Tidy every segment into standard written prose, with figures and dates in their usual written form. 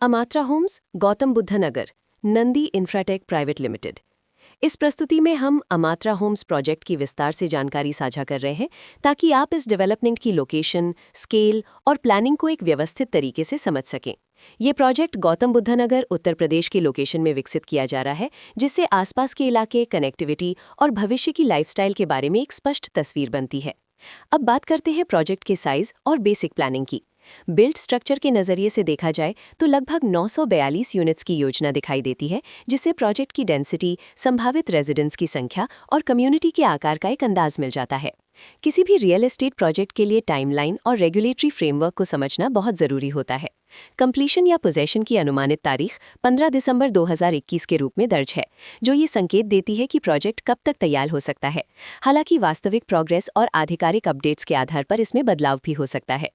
अमात्रा Holmes, Gautam Buddha नगर, Nandi Infratech private limited. इस प्रस्तुति में हम अमात्रा होम्स प्रोजेक्ट की विस्तार से जानकारी साझा कर रहे हैं ताकि आप इस डेवलपमेंट की लोकेशन, स्केल और प्लानिंग को एक व्यवस्थित तरीके से समझ सकें। ये प्रोजेक्ट गौतम बुद्ध नगर, उत्तर प्रदेश के लोकेशन में विकसित किया जा रहा है, जिससे आसपास के इलाके, कनेक्टिविटी और भविष्य की लाइफस्टाइल के बारे में एक स्पष्ट तस्वीर बनती है। अब बात करते हैं प्रोजेक्ट के साइज और बेसिक प्लानिंग की। बिल्ट स्ट्रक्चर के नज़रिए से देखा जाए तो लगभग 942 यूनिट्स की योजना दिखाई देती है, जिससे प्रोजेक्ट की डेंसिटी, संभावित रेजिडेंट्स की संख्या और कम्युनिटी के आकार का एक अंदाज मिल जाता है। किसी भी रियल एस्टेट प्रोजेक्ट के लिए टाइमलाइन और रेगुलेटरी फ्रेमवर्क को समझना बहुत ज़रूरी होता है। कंप्लीशन या पोजेशन की अनुमानित तारीख 15 दिसंबर 2021 के रूप में दर्ज है, जो ये संकेत देती है कि प्रोजेक्ट कब तक तैयार हो सकता है। हालांकि वास्तविक प्रोग्रेस और आधिकारिक अपडेट्स के आधार पर इसमें बदलाव भी हो सकता है।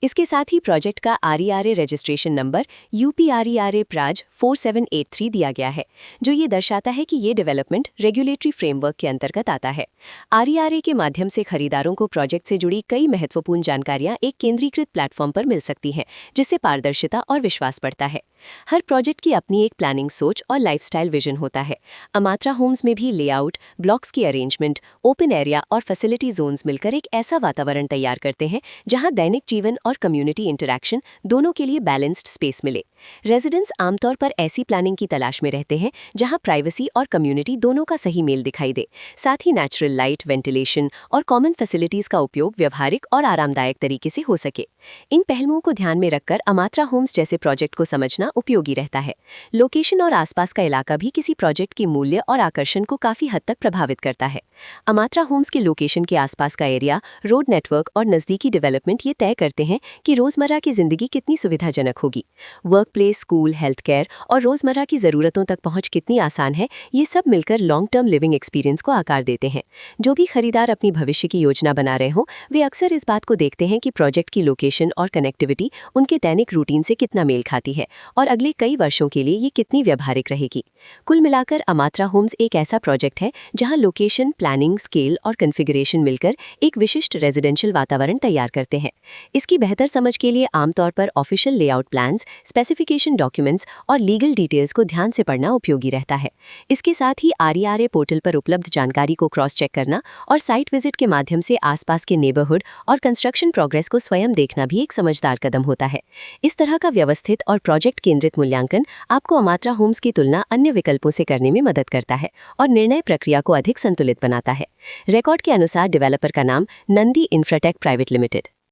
इसके साथ ही प्रोजेक्ट का RERA registration number UPRERA Praj 4783 दिया गया है, जो ये दर्शाता है कि ये डेवलपमेंट रेगुलेटरी फ्रेमवर्क के अंतर्गत आता है। RERA के माध्यम से खरीदारों को प्रोजेक्ट से जुड़ी कई महत्वपूर्ण जानकारियां एक केंद्रीकृत प्लेटफॉर्म पर मिल सकती हैं, जिससे पारदर्शिता और विश्वास बढ़ता है। हर प्रोजेक्ट की अपनी एक प्लानिंग सोच और लाइफस्टाइल विजन होता है। अमात्रा होम्स में भी लेआउट, ब्लॉक्स की अरेंजमेंट, ओपन एरिया और फैसिलिटी जोन्स मिलकर एक ऐसा वातावरण तैयार करते हैं जहां दैनिक जीवन और कम्युनिटी इंटरैक्शन दोनों के लिए बैलेंस्ड स्पेस मिले। रेजिडेंट्स आमतौर पर ऐसी प्लानिंग की तलाश में रहते हैं जहां प्राइवेसी और कम्युनिटी दोनों का सही मेल दिखाई दे। साथ ही नेचुरल लाइट, वेंटिलेशन और कॉमन फैसिलिटीज का उपयोग व्यवहारिक और आरामदायक तरीके से हो सके। इन पहलुओं को ध्यान में रखकर अमात्रा होम्स जैसे प्रोजेक्ट को समझना उपयोगी रहता है। लोकेशन और आसपास का इलाका भी किसी प्रोजेक्ट की मूल्य और आकर्षण को काफी हद तक प्रभावित करता है। अमात्रा होम्स के लोकेशन के आसपास का एरिया, रोड नेटवर्क और नजदीकी डेवलपमेंट ये तय करते हैं कि रोजमर्रा की जिंदगी कितनी सुविधाजनक होगी। Work place, school, health care और रोजमर्रा की जरूरतों तक पहुंच कितनी आसान है, ये सब मिलकर लॉन्ग टर्म लिविंग एक्सपीरियंस को आकार देते हैं। जो भी खरीदार अपनी भविष्य की योजना बना रहे हों, वे अक्सर इस बात को देखते हैं कि प्रोजेक्ट की लोकेशन और कनेक्टिविटी उनके दैनिक रूटीन से कितना मेल खाती है और अगले कई वर्षों के लिए ये कितनी व्यावहारिक रहेगी। कुल मिलाकर अमात्रा होम्स एक ऐसा प्रोजेक्ट है जहां लोकेशन, प्लानिंग, स्केल और कॉन्फ़िगरेशन मिलकर एक विशिष्ट रेजिडेंशियल वातावरण तैयार करते हैं। इसकी बेहतर समझ के लिए आमतौर पर official layout plans, specification documents और लीगल डिटेल्स को ध्यान से पढ़ना उपयोगी रहता है। इसके साथ ही RERA पोर्टल पर उपलब्ध जानकारी को क्रॉस चेक करना और साइट विजिट के माध्यम से आसपास के नेबरहुड और कंस्ट्रक्शन प्रोग्रेस को स्वयं देखना भी एक समझदार कदम होता है। इस तरह का व्यवस्थित और प्रोजेक्ट केंद्रित मूल्यांकन आपको अमात्रा होम्स की तुलना अन्य विकल्पों से करने में मदद करता है और निर्णय प्रक्रिया को अधिक संतुलित बनाता है। रिकॉर्ड के अनुसार डेवलपर का नाम नंदी इंफ्राटेक प्राइवेट लिमिटेड।